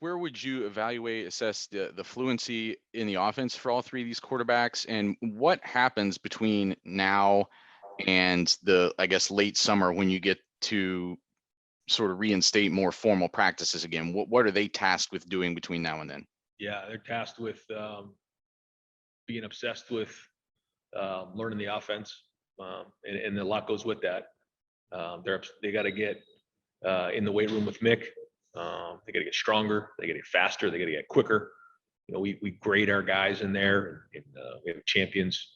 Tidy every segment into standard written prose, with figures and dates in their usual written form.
Where would you assess the fluency in the offense for all three of these quarterbacks, and what happens between now and the, I guess, late summer when you get to sort of reinstate more formal practices again? What are they tasked with doing between now and then? Yeah, they're tasked with being obsessed with learning the offense, and a lot goes with that. They got to get in the weight room with Mick. They got to get stronger. They got to get faster. They got to get quicker. We grade our guys in there. And, we have a champions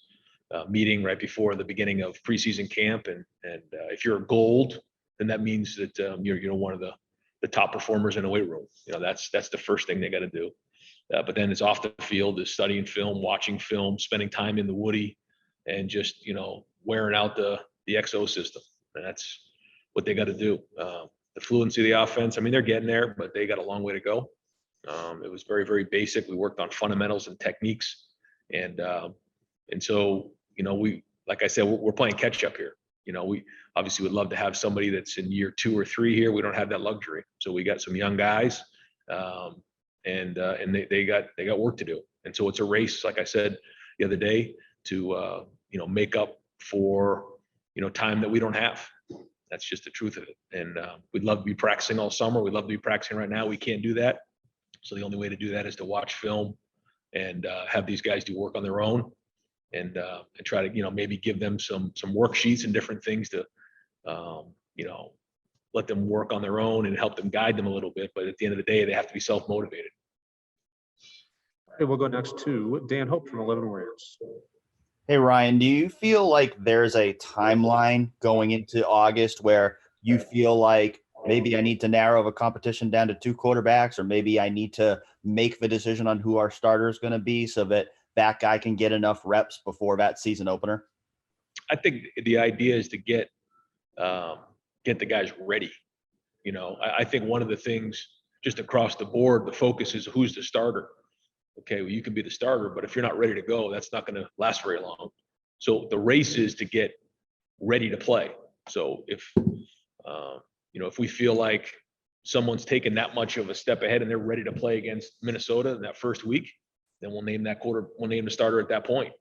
meeting right before the beginning of preseason camp, and if you're a gold, then that means that you're one of the top performers in the weight room. That's the first thing they got to do. But then it's off the field is studying film, watching film, spending time in the Woody, and just wearing out the XO system. And that's what they got to do. The fluency of the offense, I mean, they're getting there, but they got a long way to go. It was very, very basic. We worked on fundamentals and techniques, and so like I said, we're playing catch up here. We obviously would love to have somebody that's in year 2 or 3 here. We don't have that luxury, so we got some young guys, and they got work to do. And so it's a race, like I said the other day, to make up for time that we don't have. That's just the truth of it. And we'd love to be practicing all summer. We'd love to be practicing right now. We can't do that. So the only way to do that is to watch film and have these guys do work on their own, and try to maybe give them some worksheets and different things to let them work on their own and help them guide them a little bit. But at the end of the day, they have to be self-motivated. Okay, we'll go next to Dan Hope from 11 Warriors. Hey, Ryan, do you feel like there's a timeline going into August where you feel like maybe I need to narrow the competition down to 2 quarterbacks, or maybe I need to make the decision on who our starter is going to be so that that guy can get enough reps before that season opener? I think the idea is to get the guys ready. I think one of the things just across the board, the focus is who's the starter. Okay, well, you can be the starter, but if you're not ready to go, that's not going to last very long. So the race is to get ready to play. So if we feel like someone's taken that much of a step ahead and they're ready to play against Minnesota in that first week, then we'll name the starter at that point.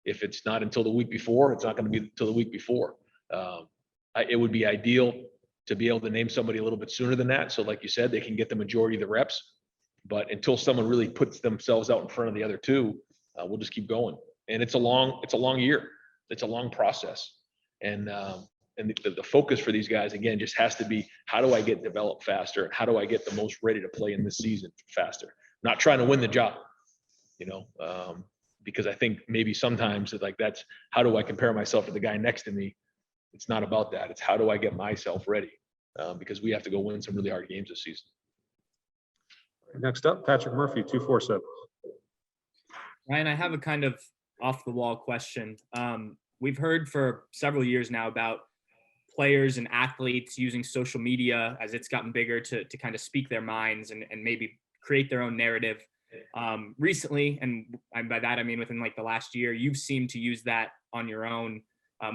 If it's not until the week before, it's not going to be until the week before. It would be ideal to be able to name somebody a little bit sooner than that. So like you said, they can get the majority of the reps. But until someone really puts themselves out in front of the other two, we'll just keep going. And it's a long year. It's a long process. And the focus for these guys, again, just has to be, how do I get developed faster? And how do I get the most ready to play in this season faster? Not trying to win the job, because I think maybe sometimes that's, how do I compare myself to the guy next to me? It's not about that. It's how do I get myself ready? Because we have to go win some really hard games this season. Next up, Patrick Murphy, 247. Ryan, I have a kind of off the wall question. We've heard for several years now about players and athletes using social media as it's gotten bigger to kind of speak their minds and maybe create their own narrative. Recently, and by that I mean within like the last year, you've seemed to use that on your own,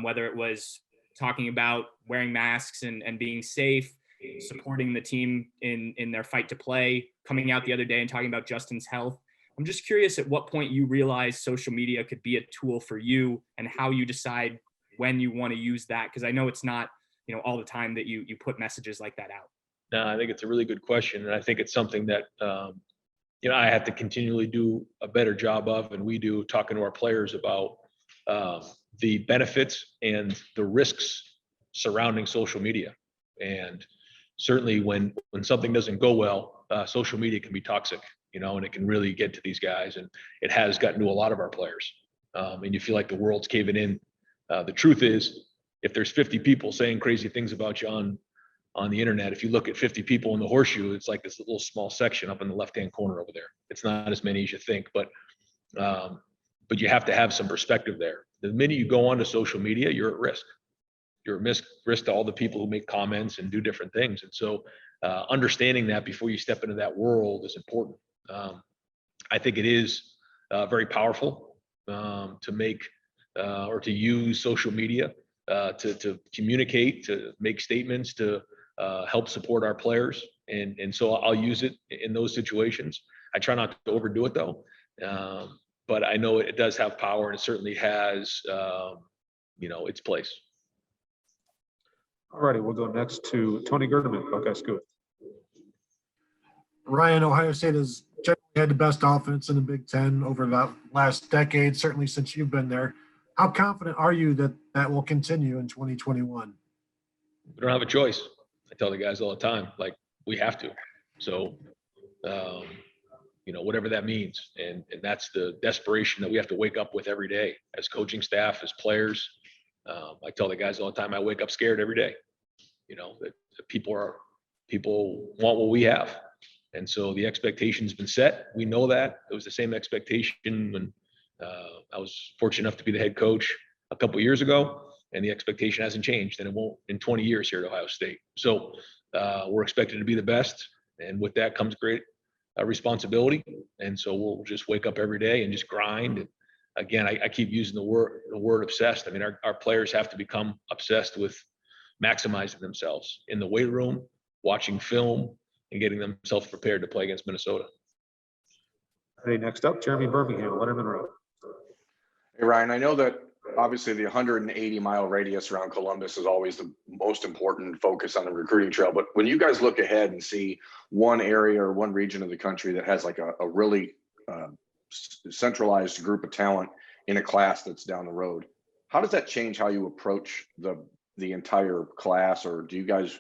whether it was talking about wearing masks and being safe, supporting the team in their fight to play, coming out the other day and talking about Justin's health. I'm just curious at what point you realize social media could be a tool for you and how you decide when you want to use that. Because I know it's not, all the time that you put messages like that out. No, I think it's a really good question. And I think it's something that, I have to continually do a better job of, and we do, talking to our players about the benefits and the risks surrounding social media. And certainly when something doesn't go well, social media can be toxic, and it can really get to these guys, and it has gotten to a lot of our players. And you feel like the world's caving in. The truth is, if there's 50 people saying crazy things about you on the internet, if you look at 50 people in the horseshoe, it's like this little small section up in the left-hand corner over there. It's not as many as you think, but you have to have some perspective there. The minute you go onto social media, you're at risk. You're at risk to all the people who make comments and do different things. And so understanding that before you step into that world is important. I think it is very powerful to make or to use social media to communicate, to make statements, to help support our players. And so I'll use it in those situations. I try not to overdo it though. But I know it does have power, and it certainly has, its place. All righty, we'll go next to Tony Gerdeman, Buckeye School. Ryan, Ohio State has generally had the best offense in the Big Ten over the last decade, certainly since you've been there. How confident are you that that will continue in 2021? We don't have a choice. I tell the guys all the time, like, we have to. So, whatever that means. And that's the desperation that we have to wake up with every day as coaching staff, as players. I tell the guys all the time, I wake up scared every day, that people want what we have. And so the expectation's been set. We know that. It was the same expectation when I was fortunate enough to be the head coach a couple of years ago, and the expectation hasn't changed, and it won't in 20 years here at Ohio State. So we're expected to be the best, and with that comes great responsibility. And so we'll just wake up every day and just grind. And again, I keep using the word obsessed. I mean, our players have to become obsessed with maximizing themselves in the weight room, watching film, and getting themselves prepared to play against Minnesota. Hey, next up, Jeremy Birmingham, Letterman Road. Hey, Ryan, I know that obviously the 180-mile radius around Columbus is always the most important focus on the recruiting trail. But when you guys look ahead and see one area or one region of the country that has like a really centralized group of talent in a class that's down the road, how does that change how you approach the entire class? Or do you guys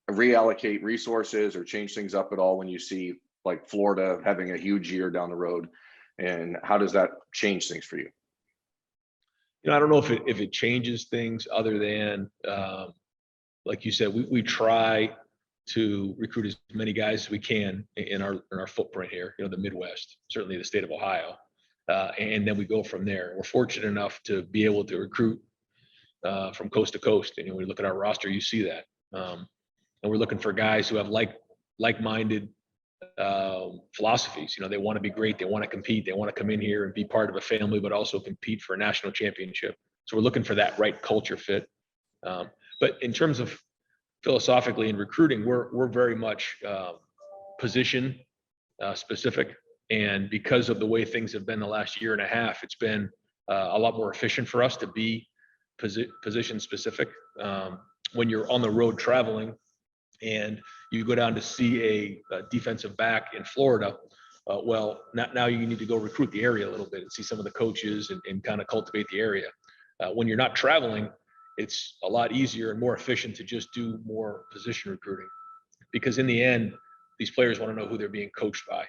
reallocate resources or change things up at all when you see like Florida having a huge year down the road? And how does that change things for you? I don't know if it changes things other than, like you said, we try to recruit as many guys as we can in our footprint here, the Midwest, certainly the state of Ohio. And then we go from there. We're fortunate enough to be able to recruit from coast to coast. And when you look at our roster, you see that. And we're looking for guys who have like-minded philosophies. They want to be great. They want to compete. They want to come in here and be part of a family, but also compete for a national championship. So we're looking for that right culture fit. But in terms of philosophically in recruiting, we're very much position specific. And because of the way things have been the last year and a half, it's been a lot more efficient for us to be position specific. When you're on the road traveling, and you go down to see a defensive back in Florida, now you need to go recruit the area a little bit and see some of the coaches and kind of cultivate the area. When you're not traveling, it's a lot easier and more efficient to just do more position recruiting, because in the end, these players want to know who they're being coached by,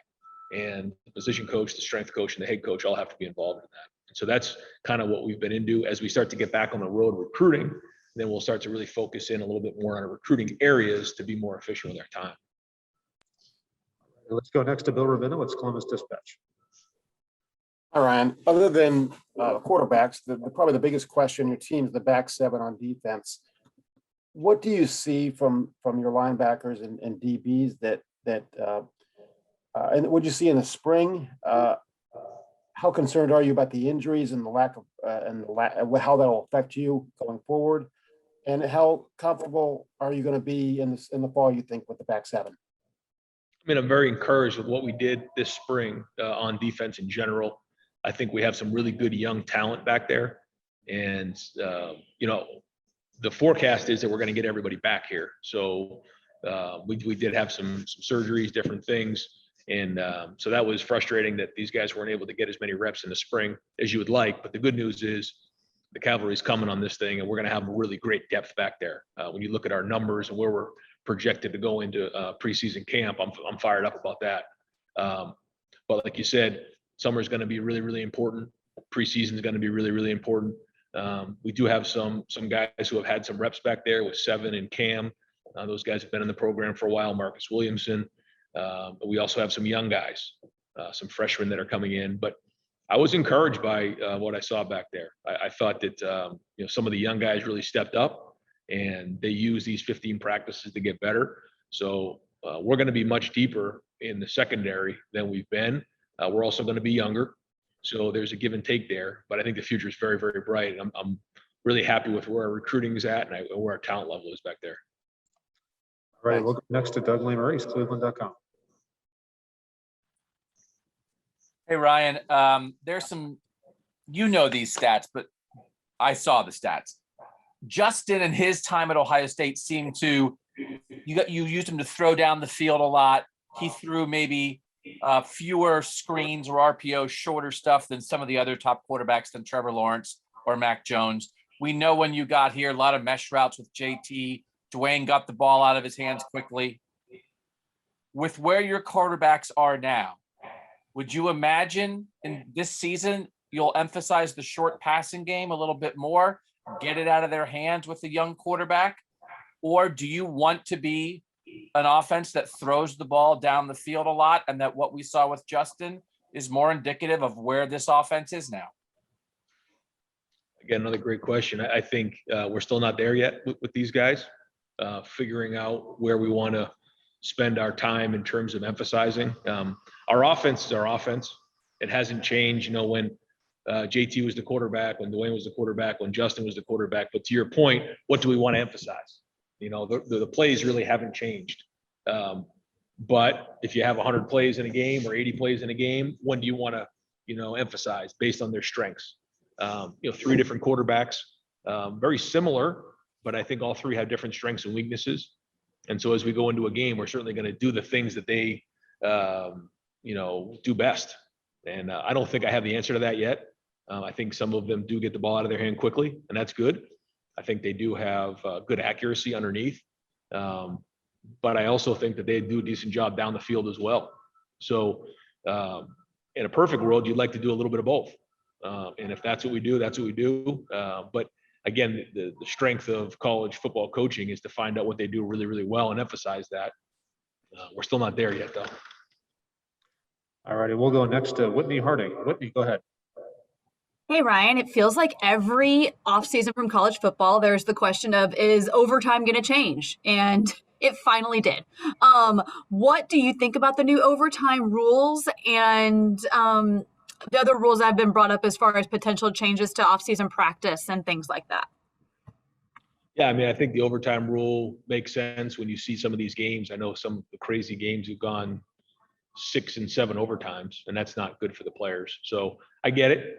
and the position coach, the strength coach, and the head coach all have to be involved in that. So that's kind of what we've been into. As we start to get back on the road recruiting, then we'll start to really focus in a little bit more on our recruiting areas to be more efficient with our time. Let's go next to Bill Ravina. It's Columbus Dispatch. All right. Other than quarterbacks, probably the biggest question your team's the back seven on defense. What do you see from your linebackers and DBs and what you see in the spring? How concerned are you about the injuries and the lack of how that will affect you going forward? And how comfortable are you going to be in the fall, you think, with the back seven? I mean, I'm very encouraged with what we did this spring on defense in general. I think we have some really good young talent back there. And, the forecast is that we're going to get everybody back here. So we did have some surgeries, different things. And so that was frustrating that these guys weren't able to get as many reps in the spring as you would like. But the good news is the cavalry's coming on this thing, and we're going to have really great depth back there. When you look at our numbers and where we're projected to go into preseason camp, I'm fired up about that. But like you said, summer is going to be really, really important. Preseason is going to be really, really important. We do have some guys who have had some reps back there with Seven and Cam. Those guys have been in the program for a while. Marcus Williamson. But we also have some young guys, some freshmen that are coming in. But I was encouraged by what I saw back there. I thought that some of the young guys really stepped up, and they used these 15 practices to get better. So we're going to be much deeper in the secondary than we've been. We're also going to be younger, so there's a give and take there. But I think the future is very, very bright. I'm really happy with where our recruiting is at and where our talent level is back there. Right, Thanks. we'll go next to Doug Lesmerises, Cleveland.com. Hey, Ryan, there's some, you know these stats, but I saw the stats. Justin and his time at Ohio State seemed to, you used him to throw down the field a lot. He threw maybe fewer screens or RPO, shorter stuff than some of the other top quarterbacks than Trevor Lawrence or Mac Jones. We know when you got here, a lot of mesh routes with JT. Dwayne got the ball out of his hands quickly. With where your quarterbacks are now, would you imagine in this season you'll emphasize the short passing game a little bit more, get it out of their hands with the young quarterback? Or do you want to be an offense that throws the ball down the field a lot, and that what we saw with Justin is more indicative of where this offense is now? Again, another great question. I think we're still not there yet with these guys, figuring out where we want to spend our time in terms of emphasizing. Our offense is our offense. It hasn't changed, when JT was the quarterback, when Dwayne was the quarterback, when Justin was the quarterback. But to your point, what do we want to emphasize? The plays really haven't changed. But if you have 100 plays in a game or 80 plays in a game, when do you want to, emphasize based on their strengths? 3 different quarterbacks, very similar, but I think all 3 have different strengths and weaknesses. And so as we go into a game, we're certainly going to do the things that they, do best. And I don't think I have the answer to that yet. I think some of them do get the ball out of their hand quickly, and that's good. I think they do have good accuracy underneath. But I also think that they do a decent job down the field as well. So in a perfect world, you'd like to do a little bit of both. And if that's what we do, that's what we do. But again, the strength of college football coaching is to find out what they do really, really well and emphasize that. We're still not there yet, though. All righty, we'll go next to Whitney Harding. Whitney, go ahead. Hey, Ryan, it feels like every offseason from college football, there's the question of, is overtime going to change? And it finally did. What do you think about the new overtime rules and the other rules that have been brought up as far as potential changes to offseason practice and things like that? Yeah, I think the overtime rule makes sense when you see some of these games. I know some of the crazy games have gone 6 and 7 overtimes, and that's not good for the players. So I get it.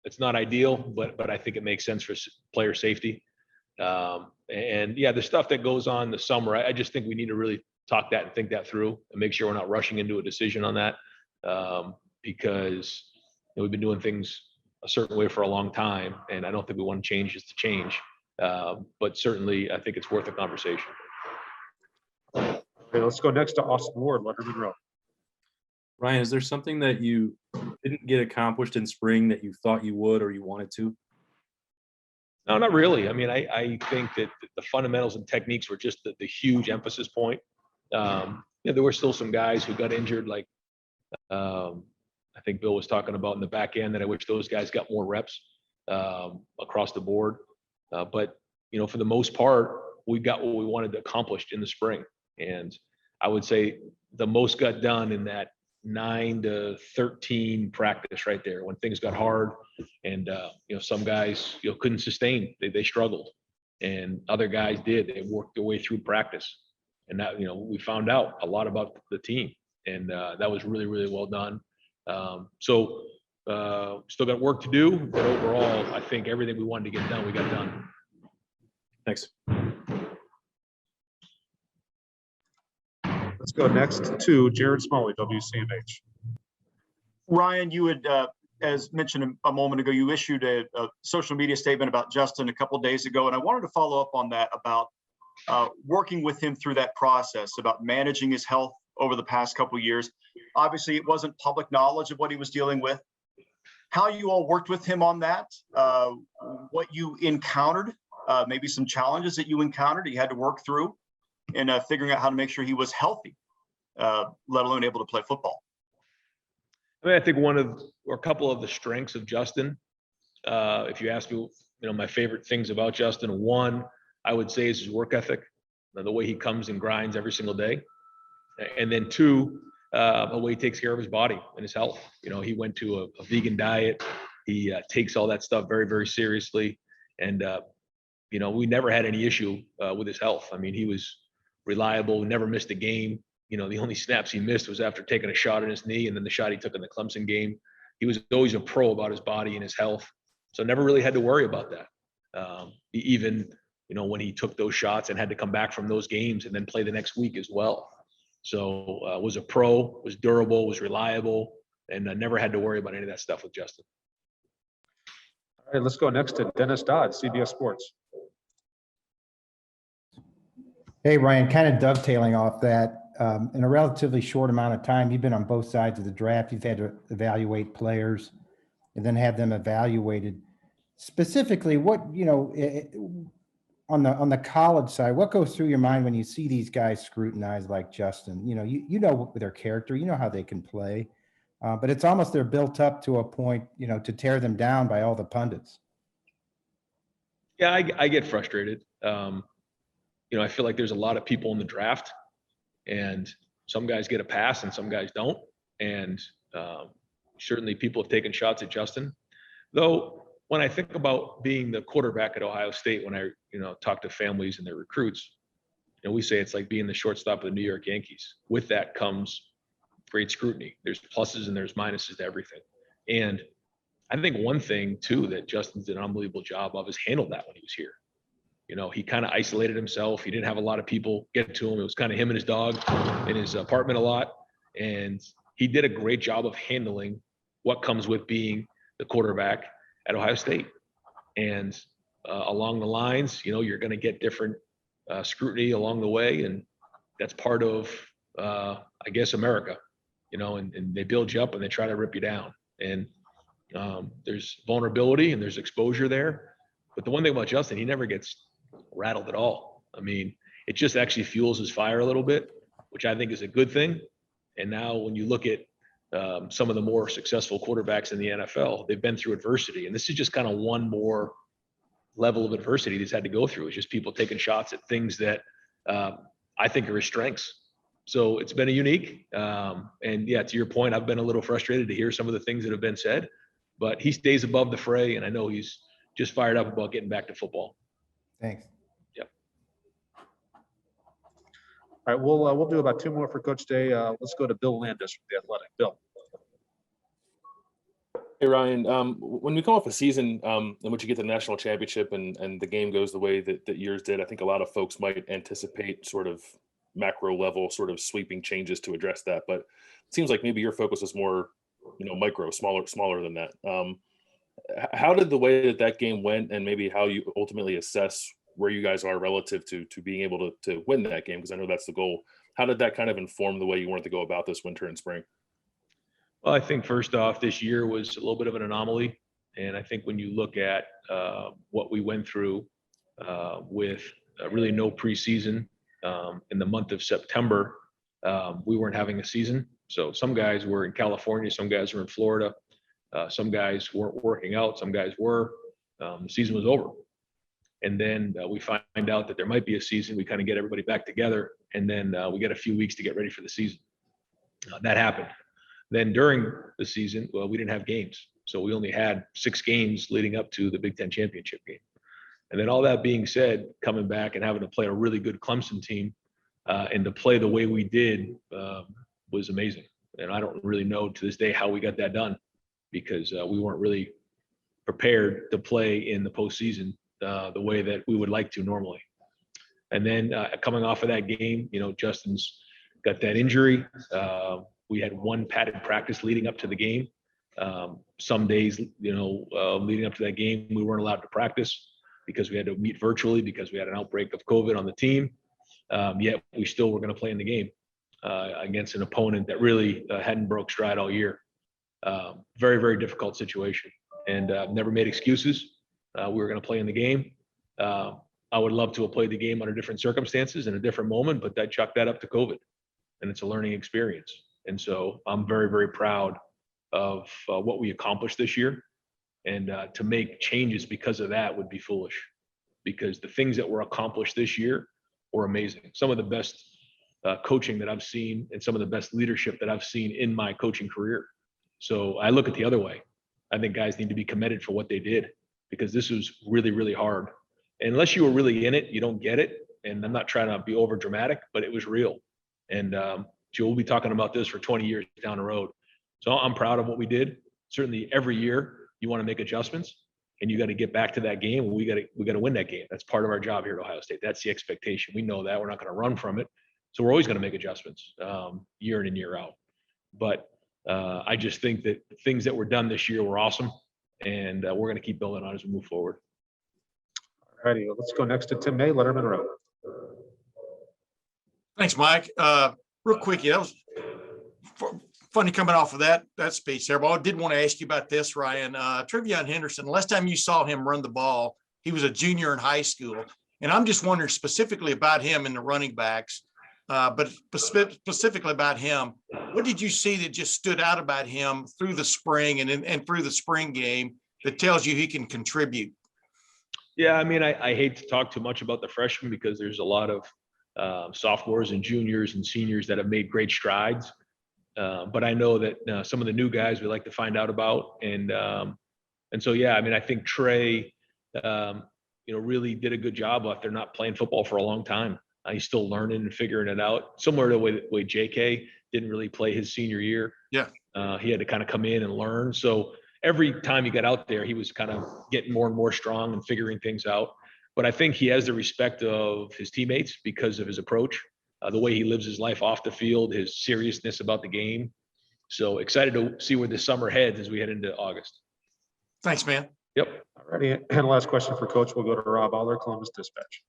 It's not ideal, but I think it makes sense for player safety. And yeah, the stuff that goes on the summer, I just think we need to really talk that and think that through and make sure we're not rushing into a decision on that. Because we've been doing things a certain way for a long time, and I don't think we want to change just to change. But certainly, I think it's worth a conversation. Okay, let's go next to Austin Ward, Letterman Row. Ryan, is there something that you didn't get accomplished in spring that you thought you would or you wanted to? No, not really. I think that the fundamentals and techniques were just the huge emphasis point. There were still some guys who got injured, like I think Bill was talking about in the back end, that I wish those guys got more reps across the board. But for the most part, we got what we wanted to accomplish in the spring. And I would say the most got done in that 9 to 13 practice right there, when things got hard and some guys couldn't sustain. They struggled, and other guys did. They worked their way through practice, and that we found out a lot about the team, and that was really, really well done. So still got work to do, but overall, I think everything we wanted to get done, we got done. Thanks. Let's go next to Jared Smalley, WCMH. Ryan, you had, as mentioned a moment ago, you issued a social media statement about Justin a couple of days ago, and I wanted to follow up on that about working with him through that process, about managing his health over the past couple of years. Obviously, it wasn't public knowledge of what he was dealing with. How you all worked with him on that, what you encountered, maybe some challenges that you encountered, he had to work through in figuring out how to make sure he was healthy, let alone able to play football. I think one of, or a couple of the strengths of Justin, if you ask me, my favorite things about Justin, one, I would say, is his work ethic, the way he comes and grinds every single day. And then two, the way he takes care of his body and his health. He went to a vegan diet. He takes all that stuff very, very seriously. And, we never had any issue with his health. He was reliable, never missed a game. The only snaps he missed was after taking a shot in his knee, and then the shot he took in the Clemson game. He was always a pro about his body and his health, so never really had to worry about that. Even when he took those shots and had to come back from those games and then play the next week as well. So was a pro, was durable, was reliable, and never had to worry about any of that stuff with Justin. All right, let's go next to Dennis Dodd, CBS Sports. Hey, Ryan, kind of dovetailing off that, in a relatively short amount of time, you've been on both sides of the draft. You've had to evaluate players and then have them evaluated. Specifically, what, on the college side, what goes through your mind when you see these guys scrutinized like Justin? You know their character, you know how they can play, but it's almost they're built up to a point, to tear them down by all the pundits. Yeah, I get frustrated. I feel like there's a lot of people in the draft, and some guys get a pass and some guys don't. And certainly people have taken shots at Justin. Though when I think about being the quarterback at Ohio State, when I talk to families and their recruits, we say it's like being the shortstop of the New York Yankees. With that comes great scrutiny. There's pluses and there's minuses to everything. And I think one thing too that Justin did an unbelievable job of is handled that when he was here. He kind of isolated himself. He didn't have a lot of people get to him. It was kind of him and his dog in his apartment a lot. And he did a great job of handling what comes with being the quarterback at Ohio State. And along the lines, you're going to get different scrutiny along the way. And that's part of, I guess, America, and they build you up and they try to rip you down. And there's vulnerability and there's exposure there. But the one thing about Justin, he never gets rattled at all. I mean, it just actually fuels his fire a little bit, which I think is a good thing. And now when you look at some of the more successful quarterbacks in the NFL, they've been through adversity. And this is just kind of one more level of adversity he's had to go through. It's just people taking shots at things that I think are his strengths. So it's been a unique. And yeah, to your point, I've been a little frustrated to hear some of the things that have been said, but he stays above the fray. And I know he's just fired up about getting back to football. Thanks. Yep. All right, we'll do about two more for Coach Day. Let's go to Bill Landis from The Athletic. Bill. Hey, Ryan, when we come off a season in which you get the national championship and the game goes the way that yours did, I think a lot of folks might anticipate sort of macro level sort of sweeping changes to address that. But it seems like maybe your focus is more, micro, smaller than that. How did the way that game went and maybe how you ultimately assess where you guys are relative to being able to win that game? Because I know that's the goal. How did that kind of inform the way you wanted to go about this winter and spring? Well, I think first off, this year was a little bit of an anomaly. And I think when you look at what we went through with really no preseason in the month of September, we weren't having a season. So some guys were in California, some guys were in Florida, some guys weren't working out, some guys were. The season was over. And then we find out that there might be a season. We kind of get everybody back together, and then we get a few weeks to get ready for the season. That happened. Then during the season, we didn't have games. So we only had 6 games leading up to the Big Ten championship game. And then all that being said, coming back and having to play a really good Clemson team and to play the way we did was amazing. And I don't really know to this day how we got that done, because we weren't really prepared to play in the postseason the way that we would like to normally. And then coming off of that game, Justin's got that injury. We had one padded practice leading up to the game. Some days, leading up to that game, we weren't allowed to practice because we had to meet virtually because we had an outbreak of COVID on the team. Yet we still were going to play in the game against an opponent that really hadn't broke stride all year. Very, very difficult situation, and never made excuses. We were going to play in the game. I would love to have played the game under different circumstances in a different moment, but I chucked that up to COVID, and it's a learning experience. And so I'm very, very proud of what we accomplished this year. And to make changes because of that would be foolish, because the things that were accomplished this year were amazing. Some of the best coaching that I've seen and some of the best leadership that I've seen in my coaching career. So I look at the other way. I think guys need to be commended for what they did, because this was really, really hard. And unless you were really in it, you don't get it. And I'm not trying to be over dramatic, but it was real. And we'll be talking about this for 20 years down the road. So I'm proud of what we did. Certainly every year you want to make adjustments and you got to get back to that game. We got to win that game. That's part of our job here at Ohio State. That's the expectation. We know that we're not going to run from it. So we're always going to make adjustments year in and year out. But I just think that things that were done this year were awesome. And we're going to keep building on as we move forward. All righty, let's go next to Tim May, Letterman Road. Thanks, Mike. Real quick, that was funny coming off of that speech there, but I did want to ask you about this, Ryan. Trevion Henderson, the last time you saw him run the ball, he was a junior in high school. And I'm just wondering specifically about him and the running backs, but specifically about him. What did you see that just stood out about him through the spring and through the spring game that tells you he can contribute? Yeah, I mean, I hate to talk too much about the freshmen because there's a lot of sophomores and juniors and seniors that have made great strides. But I know that some of the new guys we like to find out about. And so, yeah, I mean, I think Trey, really did a good job after not playing football for a long time. He's still learning and figuring it out, similar to the way JK didn't really play his senior year. Yeah. He had to kind of come in and learn. So every time he got out there, he was kind of getting more and more strong and figuring things out. But I think he has the respect of his teammates because of his approach, the way he lives his life off the field, his seriousness about the game. So excited to see where this summer heads as we head into August. Thanks, man. Yep. All righty, and last question for Coach. We'll go to Rob Aller, Columbus Dispatch.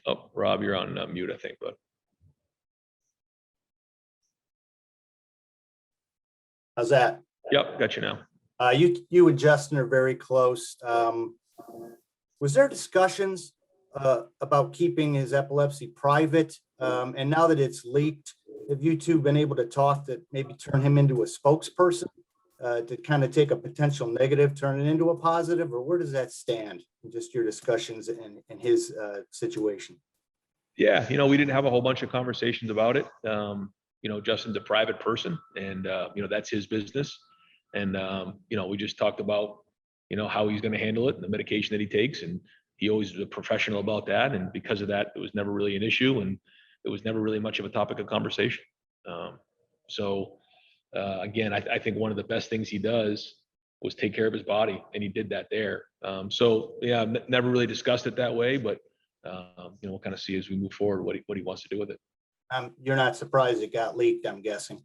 Oh, Rob, you're on mute, I think, bud. How's that? Yep, got you now. You and Justin are very close. Was there discussions about keeping his epilepsy private? And now that it's leaked, have you two been able to talk that maybe turn him into a spokesperson to kind of take a potential negative, turn it into a positive, or where does that stand in just your discussions and his situation? Yeah, we didn't have a whole bunch of conversations about it. Justin's a private person and, that's his business. And, we just talked about, how he's going to handle it and the medication that he takes. And he always was a professional about that. And because of that, it was never really an issue. And it was never really much of a topic of conversation. Again, I think one of the best things he does was take care of his body. And he did that there. Yeah, never really discussed it that way, but, we'll kind of see as we move forward what he wants to do with it. You're not surprised it got leaked, I'm guessing.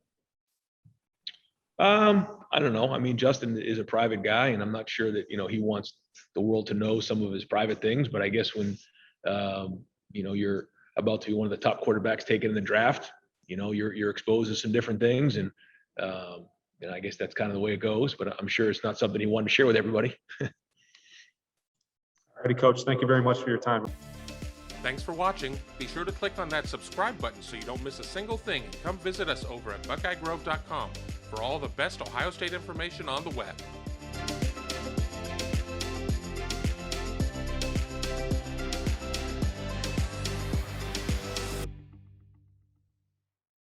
I don't know. I mean, Justin is a private guy, and I'm not sure that he wants the world to know some of his private things. But I guess when you're about to be one of the top quarterbacks taken in the draft, you're exposed to some different things, and I guess that's kind of the way it goes. But I'm sure it's not something he wanted to share with everybody. All righty, Coach. Thank you very much for your time. Thanks for watching. Be sure to click on that subscribe button so you don't miss a single thing, and come visit us over at BuckeyeGrove.com for all the best Ohio State information on the web.